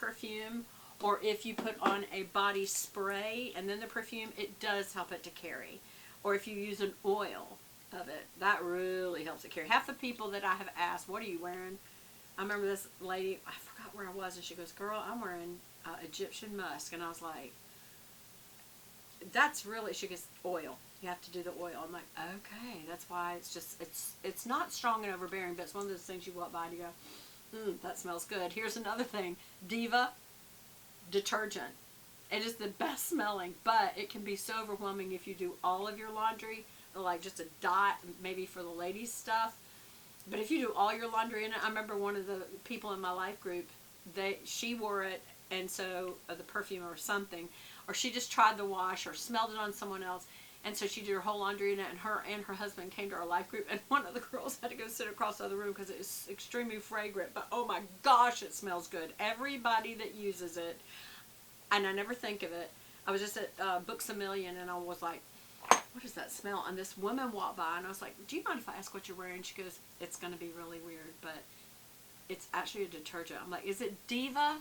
perfume, or if you put on a body spray and then the perfume, it does help it to carry. Or if you use an oil of it, that really helps it carry. Half the people that I have asked, what are you wearing? I remember this lady, I forgot where I was, and she goes, girl, I'm wearing Egyptian musk. And I was like, that's really, she goes, oil. You have to do the oil. I'm like, okay, that's why it's just, it's not strong and overbearing, but it's one of those things you walk by and you go, that smells good. Here's another thing, Diva detergent. It is the best smelling, but it can be so overwhelming if you do all of your laundry, or like just a dot, maybe for the ladies stuff. But if you do all your laundry in it, I remember one of the people in my life group, she wore it, and so the perfume or something, or she just tried the wash or smelled it on someone else, and so she did her whole laundry in it, and her husband came to our life group, and one of the girls had to go sit across the other room because it is extremely fragrant, but oh my gosh, it smells good. Everybody that uses it, and I never think of it. I was just at Books A Million, and I was like, what does that smell? And this woman walked by, and I was like, do you mind if I ask what you're wearing? She goes, it's going to be really weird, but it's actually a detergent. I'm like, is it Diva?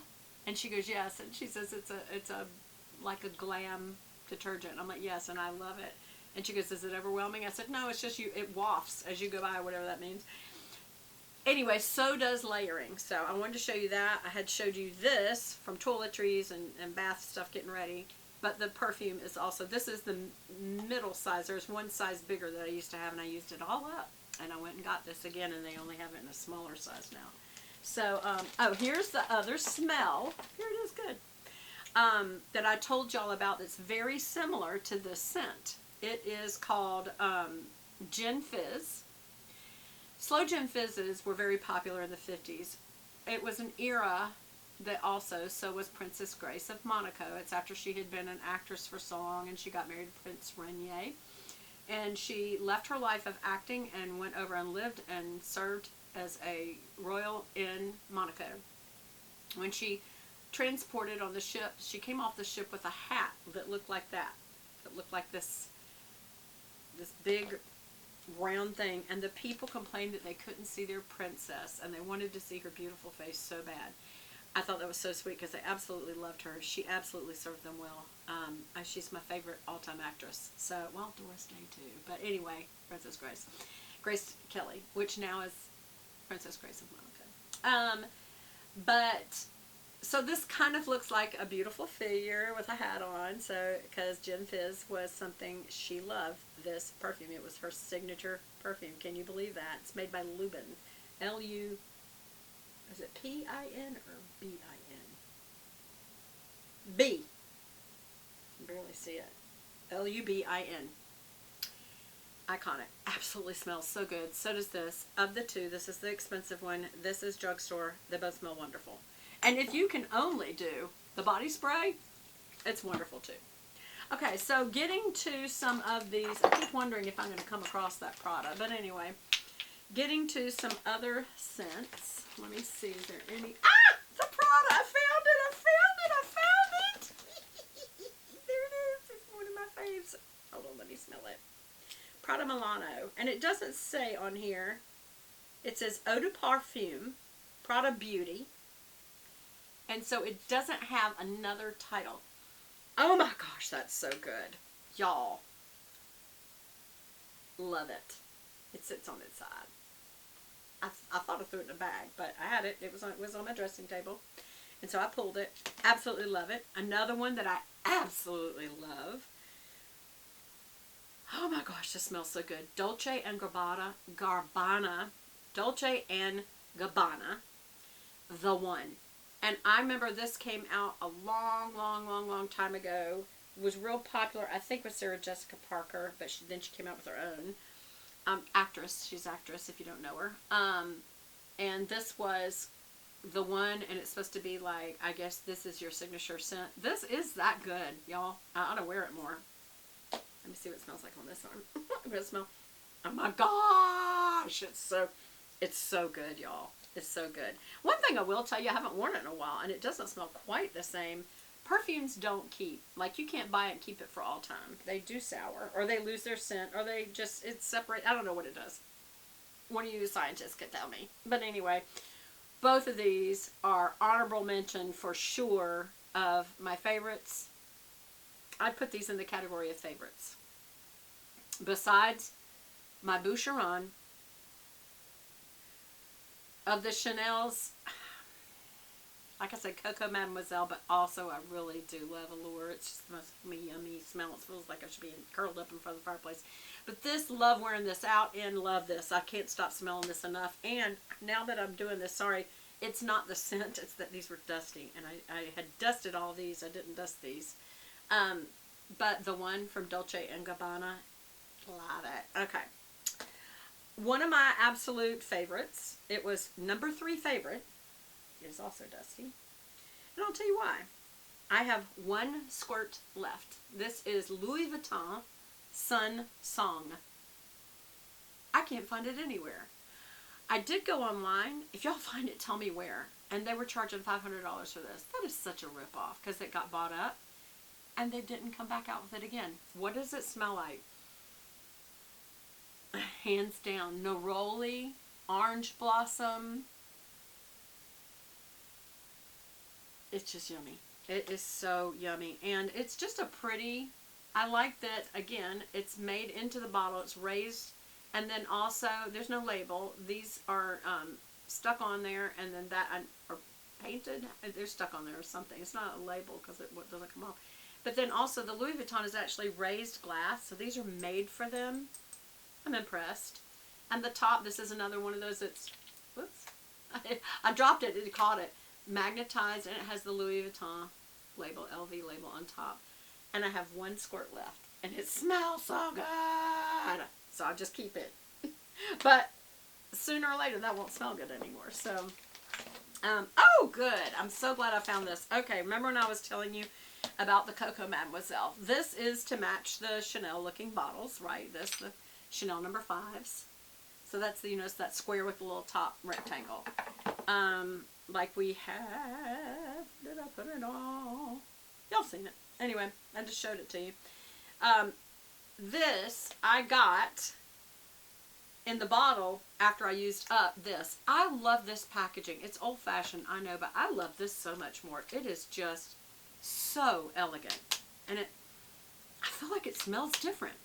And she goes, yes. And she says it's a like a glam detergent. I'm like, yes, and I love it. And she goes, is it overwhelming? I said, no, it's just it wafts as you go by, whatever that means. Anyway, so does layering. So I wanted to show you that. I had showed you this from toiletries and bath stuff getting ready. But the perfume is also, this is the middle size. There's one size bigger that I used to have, and I used it all up. And I went and got this again, and they only have it in a smaller size now. So, oh, here's the other smell. Here it is, good. That I told y'all about that's very similar to this scent. It is called Gin Fizz. Slow Gin Fizzes were very popular in the 50s. It was an era that also, so was Princess Grace of Monaco. It's after she had been an actress for so long, and she got married to Prince Rainier. And she left her life of acting and went over and lived and served as a royal in Monaco. When she transported on the ship, she came off the ship with a hat that looked like that. It looked like this big round thing, and the people complained that they couldn't see their princess, and they wanted to see her beautiful face so bad. I thought that was so sweet because they absolutely loved her. She absolutely served them well. She's my favorite all-time actress. So, well, Doris Day too. But anyway, Princess Grace. Grace Kelly, which now is Princess Grace of Monaco. So this kind of looks like a beautiful figure with a hat on. So, because Gin Fizz was something she loved, this perfume. It was her signature perfume. Can you believe that? It's made by Lubin. L-U... Is it P-I-N or B-I-N? B. You can barely see it. L-U-B-I-N. Iconic. Absolutely smells so good. So does this. Of the two, this is the expensive one. This is drugstore. They both smell wonderful. And if you can only do the body spray, it's wonderful too. Okay, so getting to some of these. I keep wondering if I'm going to come across that Prada. But anyway, getting to some other scents. Let me see, is there any... Ah! The Prada! I found it! There it is! It's one of my faves. Hold on, let me smell it. Prada Milano. And it doesn't say on here. It says Eau De Parfum, Prada Beauty. And so it doesn't have another title. Oh my gosh, that's so good. Y'all. Love it. It sits on its side. I thought I threw it in a bag, but I had it. It was on my dressing table. And so I pulled it. Absolutely love it. Another one that I absolutely love. Oh my gosh, this smells so good. Dolce and Gabbana. Dolce and Gabbana. The one. And I remember this came out a long time ago. It was real popular, I think, with Sarah Jessica Parker, but then she came out with her own. Actress. She's actress if you don't know her. And this was the one, and it's supposed to be like, I guess this is your signature scent. This is that good, y'all. I ought to wear it more. Let me see what it smells like on this arm. I'm going to smell. Oh my gosh. It's so good, y'all. It's so good. One thing I will tell you, I haven't worn it in a while, and it doesn't smell quite the same. Perfumes don't keep. Like, you can't buy it and keep it for all time. They do sour, or they lose their scent, or they just, it's separate. I don't know what it does. One of you scientists could tell me. But anyway, Both of these are honorable mention for sure of my favorites. I'd put these in the category of favorites. Besides my Boucheron, of the Chanel's, like I said, Coco Mademoiselle, but also I really do love Allure. It's just the most yummy smell. It feels like I should be curled up in front of the fireplace. But this, love wearing this out and love this. I can't stop smelling this enough. And now that I'm doing this, sorry, it's not the scent. It's that these were dusty. And I had dusted all these. I didn't dust these. But the one from Dolce&Gabbana, love it. Okay. One of my absolute favorites, it was number 3 favorite, is also dusty. And I'll tell you why. I have one squirt left. This is Louis Vuitton Sun Song. I can't find it anywhere. I did go online. If y'all find it, tell me where. And they were charging $500 for this. That is such a ripoff because it got bought up and they didn't come back out with it again. What does it smell like? Hands down, neroli, orange blossom. It's just yummy. It is so yummy. And it's just a pretty, I like that, again, it's made into the bottle. It's raised. And then also, there's no label. These are stuck on there. And then that, or painted. They're stuck on there or something. It's not a label because it doesn't come off. But then also, the Louis Vuitton is actually raised glass. So these are made for them. I'm impressed. And the top, this is another one of those that's, whoops. I dropped it. It caught it. Magnetized, and it has the Louis Vuitton label, LV label on top. And I have one squirt left. And it smells so good. So I'll just keep it. But sooner or later, that won't smell good anymore. So, oh, good. I'm so glad I found this. Okay, remember when I was telling you about the Coco Mademoiselle? This is to match the Chanel looking bottles, right? This, the Chanel number 5s. So that's the, you know, it's that square with the little top rectangle. Like we have, did I put it all? Y'all seen it. Anyway, I just showed it to you. This I got in the bottle after I used up this. I love this packaging. It's old fashioned, I know, but I love this so much more. It is just so elegant. And I feel like it smells different.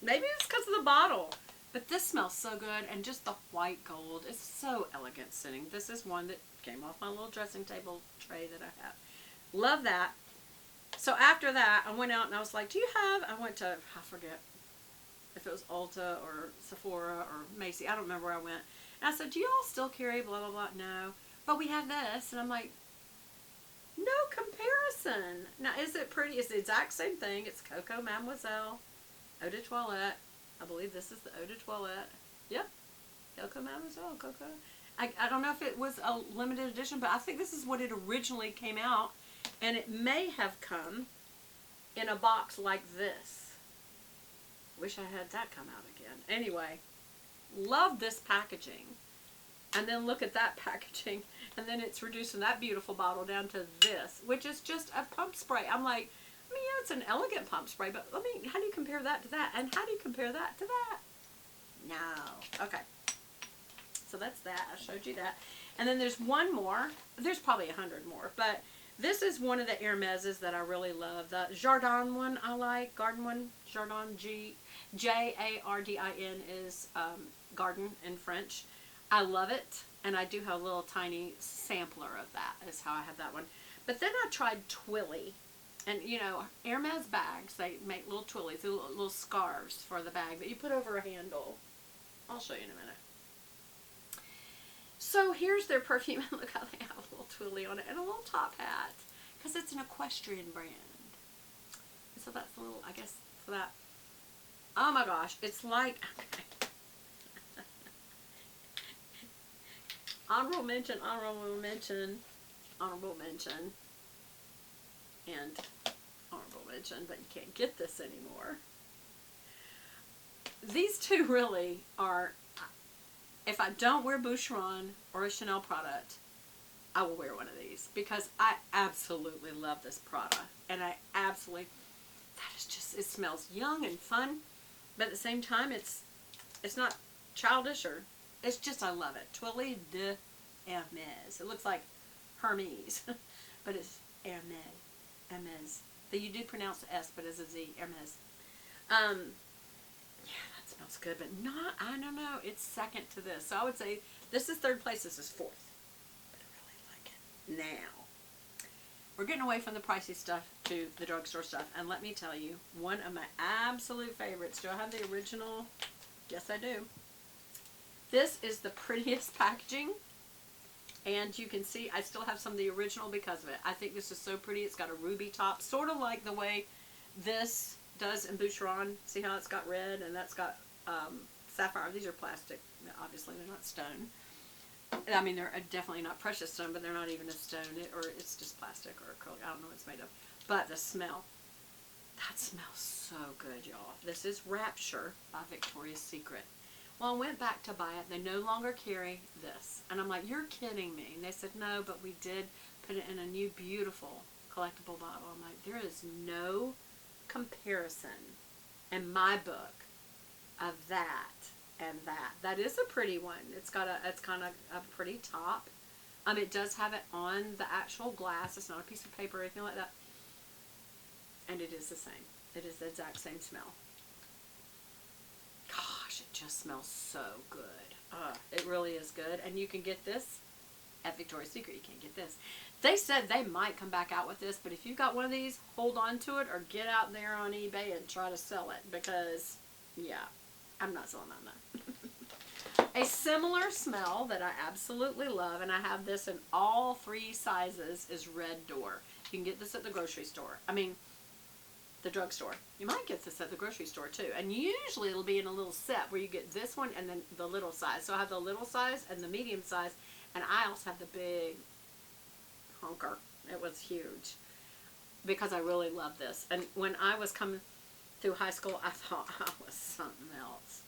Maybe it's because of the bottle. But this smells so good, and just the white gold is so elegant sitting. This is one that came off my little dressing table tray that I have. Love that. So after that, I went out and I was like, do you have, I went to, I forget if it was Ulta or Sephora or Macy. I don't remember where I went. And I said, do you all still carry blah, blah, blah? No. But we have this. And I'm like, no comparison. Now, is it pretty? It's the exact same thing. It's Coco Mademoiselle Eau de Toilette. I believe this is the Eau de Toilette. Yep. Coco Mademoiselle. Coco. I don't know if it was a limited edition, but I think this is what it originally came out. And it may have come in a box like this. Wish I had that come out again. Anyway, love this packaging. And then look at that packaging. And then it's reducing that beautiful bottle down to this, which is just a pump spray. I'm like, I mean, yeah, it's an elegant pump spray, but let me, how do you compare that to that? And how do you compare that to that? No. Okay. So that's that. I showed you that. And then there's one more. There's probably 100 more, but this is one of the Hermeses that I really love. The Jardin one I like. Garden one. Jardin, Jardin is garden in French. I love it. And I do have a little tiny sampler of that. Is how I have that one. But then I tried Twilly. And, you know, Hermes bags, they make little twillies, little scarves for the bag that you put over a handle. I'll show you in a minute. So here's their perfume. Look how they have a little twilly on it and a little top hat. Because it's an equestrian brand. So that's a little, I guess, for that. Oh my gosh. It's like, okay. Honorable mention, honorable mention, honorable mention, and honorable mention, but you can't get this anymore. These two really are, if I don't wear Boucheron or a Chanel product, I will wear one of these because I absolutely love this Prada. And I absolutely, that is just, it smells young and fun, but at the same time, it's It's not childish or, it's just, I love it. Twilly de Hermes. It looks like Hermes, but it's Hermes. Hermes. You do pronounce the S, but it's a Z. Hermes. Yeah, that smells good, but not, I don't know, it's second to this. So I would say this is third place, this is fourth. But I really like it. Now, we're getting away from the pricey stuff to the drugstore stuff, and let me tell you, one of my absolute favorites. Do I have the original? Yes, I do. This is the prettiest packaging, and you can see I still have some of the original because of it. I think this is so pretty. It's got a ruby top, sort of like the way this does in Boucheron. See how it's got red and that's got sapphire. These are plastic. Obviously, they're not stone. I mean, they're definitely not precious stone, but they're not even a stone, or it's just plastic or acrylic. I don't know what it's made of. But the smell, that smells so good, y'all. This is Rapture by Victoria's Secret. Well, I went back to buy it. They no longer carry this. And I'm like, you're kidding me. And they said, no, but we did put it in a new, beautiful collectible bottle. I'm like, there is no comparison in my book of that and that. That is a pretty one. It's kind of a pretty top. It does have it on the actual glass. It's not a piece of paper or anything like that. And it is the same. It is the exact same smell. Gosh, it just smells so good. It really is good. And you can get this at Victoria's Secret. You can't get this. They said they might come back out with this, but if you've got one of these, hold on to it or get out there on eBay and try to sell it, because, yeah, I'm not selling that. A similar smell that I absolutely love, and I have this in all 3 sizes, is Red Door. You can get this at the grocery store. I mean, the drugstore. You might get this at the grocery store too. And usually it'll be in a little set where you get this one and then the little size. So I have the little size and the medium size, and I also have the big honker. It was huge because I really love this. And when I was coming through high school, I thought I was something else.